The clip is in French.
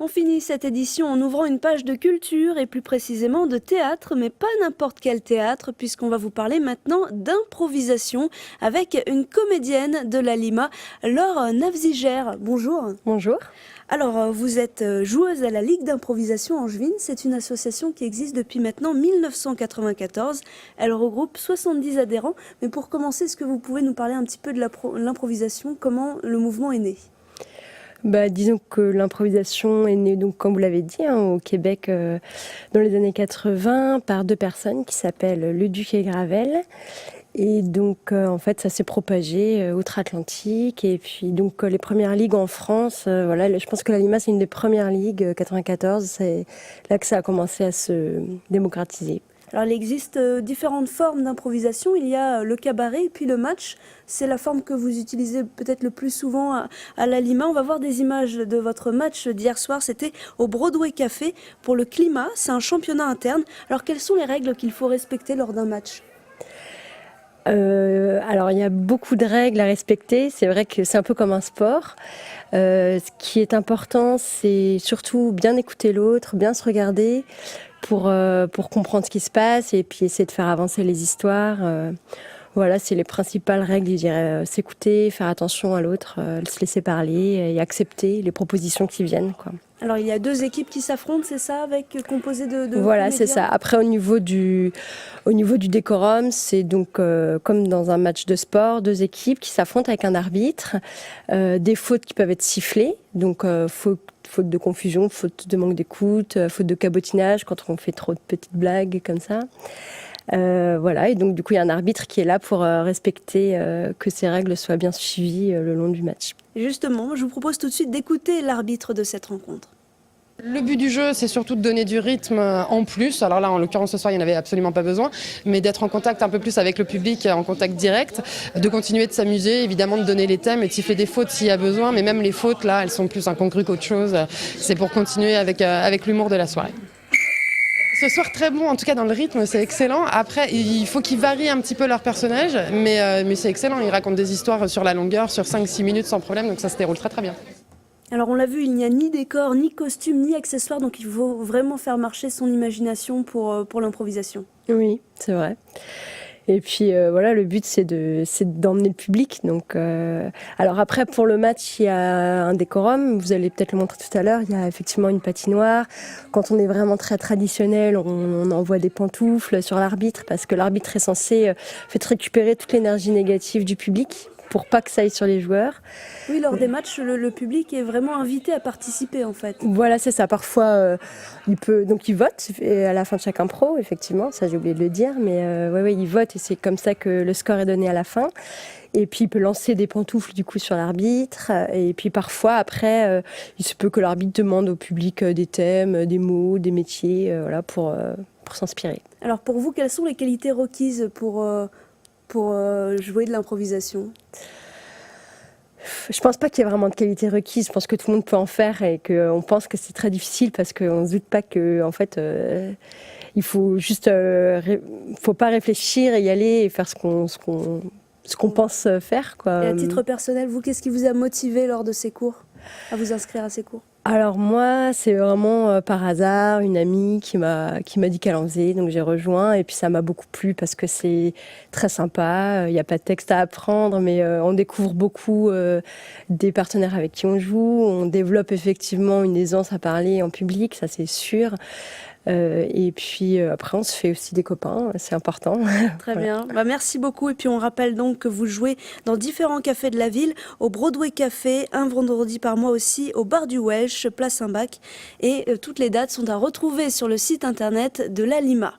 On finit cette édition en ouvrant une page de culture et plus précisément de théâtre, mais pas n'importe quel théâtre, puisqu'on va vous parler maintenant d'improvisation avec une comédienne de la Lima, Laure Navzigère. Bonjour. Bonjour. Alors, vous êtes joueuse à la Ligue d'improvisation angevine. C'est une association qui existe depuis maintenant 1994. Elle regroupe 70 adhérents. Mais pour commencer, est-ce que vous pouvez nous parler un petit peu de l'improvisation, comment le mouvement est né ? Disons que l'improvisation est née, donc, comme vous l'avez dit, au Québec dans les années 80 par deux personnes qui s'appellent Leduc et Gravel. Et donc, en fait, ça s'est propagé outre-Atlantique. Et puis, donc, les premières ligues en France, je pense que la Lima, c'est une des premières ligues, 94. C'est là que ça a commencé à se démocratiser. Alors, il existe différentes formes d'improvisation. Il y a le cabaret et puis le match. C'est la forme que vous utilisez peut-être le plus souvent à la Lima. On va voir des images de votre match d'hier soir. C'était au Broadway Café pour le climat. C'est un championnat interne. Alors, quelles sont les règles qu'il faut respecter lors d'un match ? Alors, il y a beaucoup de règles à respecter. C'est vrai que c'est un peu comme un sport. Ce qui est important, c'est surtout bien écouter l'autre, bien se regarder pour comprendre ce qui se passe et puis essayer de faire avancer les histoires. Voilà, c'est les principales règles, je dirais. S'écouter, faire attention à l'autre, se laisser parler et accepter les propositions qui viennent, quoi. Alors, il y a deux équipes qui s'affrontent, c'est ça, composées de Voilà, comédiens ? c'est ça. Après, au niveau du décorum, c'est donc comme dans un match de sport, deux équipes qui s'affrontent avec un arbitre, des fautes qui peuvent être sifflées, donc faute de confusion, faute de manque d'écoute, faute de cabotinage quand on fait trop de petites blagues comme ça. Voilà, et donc du coup, il y a un arbitre qui est là pour respecter que ces règles soient bien suivies le long du match. Justement, je vous propose tout de suite d'écouter l'arbitre de cette rencontre. Le but du jeu, c'est surtout de donner du rythme en plus. Alors là, en l'occurrence, ce soir, il n'y en avait absolument pas besoin, mais d'être en contact un peu plus avec le public, en contact direct, de continuer de s'amuser, évidemment de donner les thèmes et de siffler des fautes s'il y a besoin, mais même les fautes, là, elles sont plus incongrues qu'autre chose. C'est pour continuer avec l'humour de la soirée. Ce soir, très bon, en tout cas dans le rythme, c'est excellent. Après, il faut qu'ils varient un petit peu leur personnage, mais c'est excellent. Ils racontent des histoires sur la longueur, sur 5-6 minutes sans problème, donc ça se déroule très très bien. Alors on l'a vu, il n'y a ni décor, ni costume, ni accessoires, donc il faut vraiment faire marcher son imagination pour l'improvisation. Oui, c'est vrai. Et puis voilà, le but c'est d'emmener le public. Donc, alors après pour le match, il y a un décorum. Vous allez peut-être le montrer tout à l'heure. Il y a effectivement une patinoire. Quand on est vraiment très traditionnel, on envoie des pantoufles sur l'arbitre parce que l'arbitre est censé récupérer toute l'énergie négative du public pour pas que ça aille sur les joueurs. Oui, lors des matchs, le public est vraiment invité à participer en fait. Voilà, c'est ça. Parfois, il vote à la fin de chaque impro, effectivement. Ça, j'ai oublié de le dire, mais ouais, il vote et c'est comme ça que le score est donné à la fin. Et puis, il peut lancer des pantoufles du coup sur l'arbitre. Et puis, parfois, après, il se peut que l'arbitre demande au public des thèmes, des mots, des métiers, voilà, pour s'inspirer. Alors, pour vous, quelles sont les qualités requises pour jouer de l'improvisation ? Je pense pas qu'il y ait vraiment de qualité requise. Je pense que tout le monde peut en faire et qu'on pense que c'est très difficile parce qu'on ne se doute pas que, en fait, il faut juste, faut pas réfléchir et y aller et faire ce qu'on pense faire, quoi. Et à titre personnel, vous, qu'est-ce qui vous a motivé lors de ces cours, à vous inscrire à ces cours ? Alors moi, c'est vraiment par hasard, une amie qui m'a dit qu'elle en faisait, donc j'ai rejoint et puis ça m'a beaucoup plu parce que c'est très sympa, il n'y a pas de texte à apprendre, mais on découvre beaucoup des partenaires avec qui on joue, on développe effectivement une aisance à parler en public, ça c'est sûr. Et puis après on se fait aussi des copains, c'est important. Très bien, merci beaucoup. Et puis on rappelle donc que vous jouez dans différents cafés de la ville, au Broadway Café, un vendredi par mois aussi, au bar du Welsh, place Saint-Bac. Et toutes les dates sont à retrouver sur le site internet de la Lima.